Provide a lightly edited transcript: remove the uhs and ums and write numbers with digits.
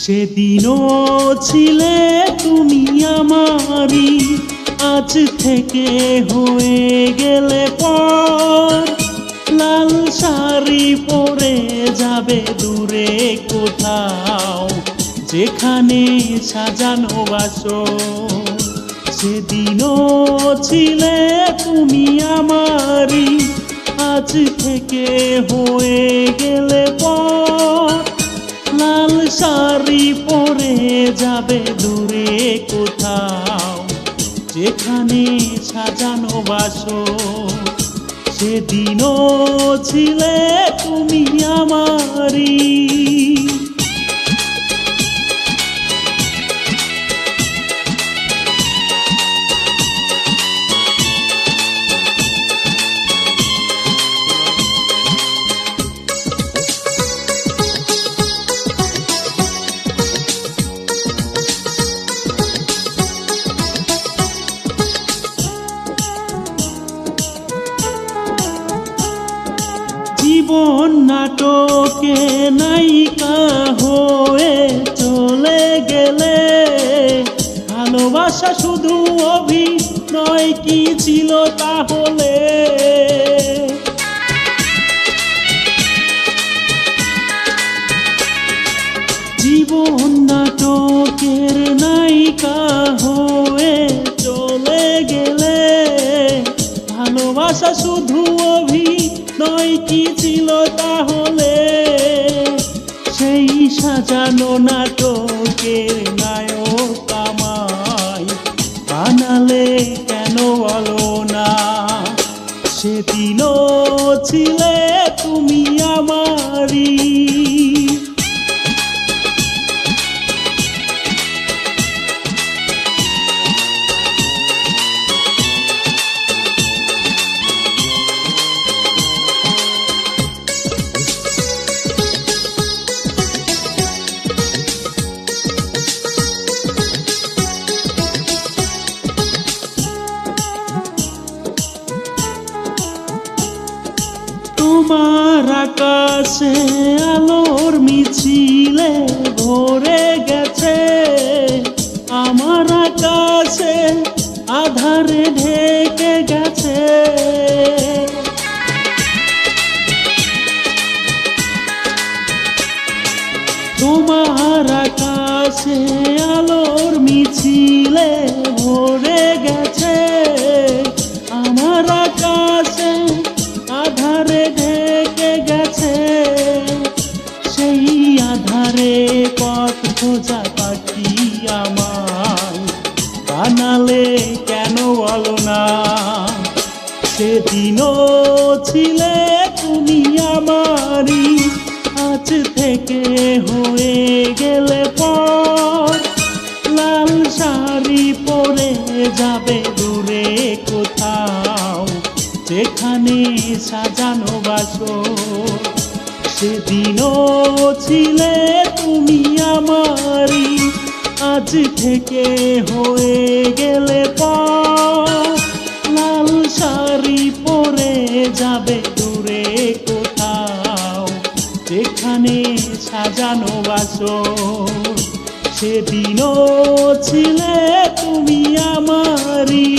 সেদিনও ছিলে তুমি আমারই, আজ থেকে হয়ে গেলে পর। লাল শাড়ি পরে যাবে দূরে কোথাও, যেখানে সাজানো বাসর। সেদিনও ছিলে তুমি আমারই, আজ থেকে হয়ে গেলে পর। লাল শাড়ি পরে যাবে দূরে কোথাও, যেখানে সাজানো বাসর। সেদিনও ছিলে তুমি আমারই। জীবন নাটকে নায়িকা হয়ে চলে গেলে, ভালোবাসা শুধু অভিনয় কি ছিল তাহলে? জীবন নাটকের নায়িকা হয়ে চলে গেলে, ভালোবাসা শুধু অভিনয় কি ছিল তাহলে? সেই সাজানো নাটকের নায়ক আমায় বানালে কেন বলো না? সেদিনও ছিলে তুমি আমারই। তোমার আকাশে আলোর মিছিলে ভরে গেছে, আমার আকাশে আধারে ঢেকে গেছে। তোমার আকাশে আলোর মিছিলে ভরে গেছে, আমার আকাশে আধারে ঢেকে গেছে। সেই আধারে পথ খোঁজা পাখি আমায় বানালে কেন বলো না? সেদিনও ছিলে তুমি আমারই, আজ থেকে হয়ে গেলে পর। লাল শাড়ি পরে যাবে দূরে কোথাও, যেখানে সাজানো বাসর। সেদিনও ছিলে তুমি আমারই, আজ থেকে হয়ে গেলে পর। লাল শাড়ি পরে যাবে দূরে কোথাও, যেখানে সাজানো বাসর। সেদিনও ছিলে তুমি আমারই।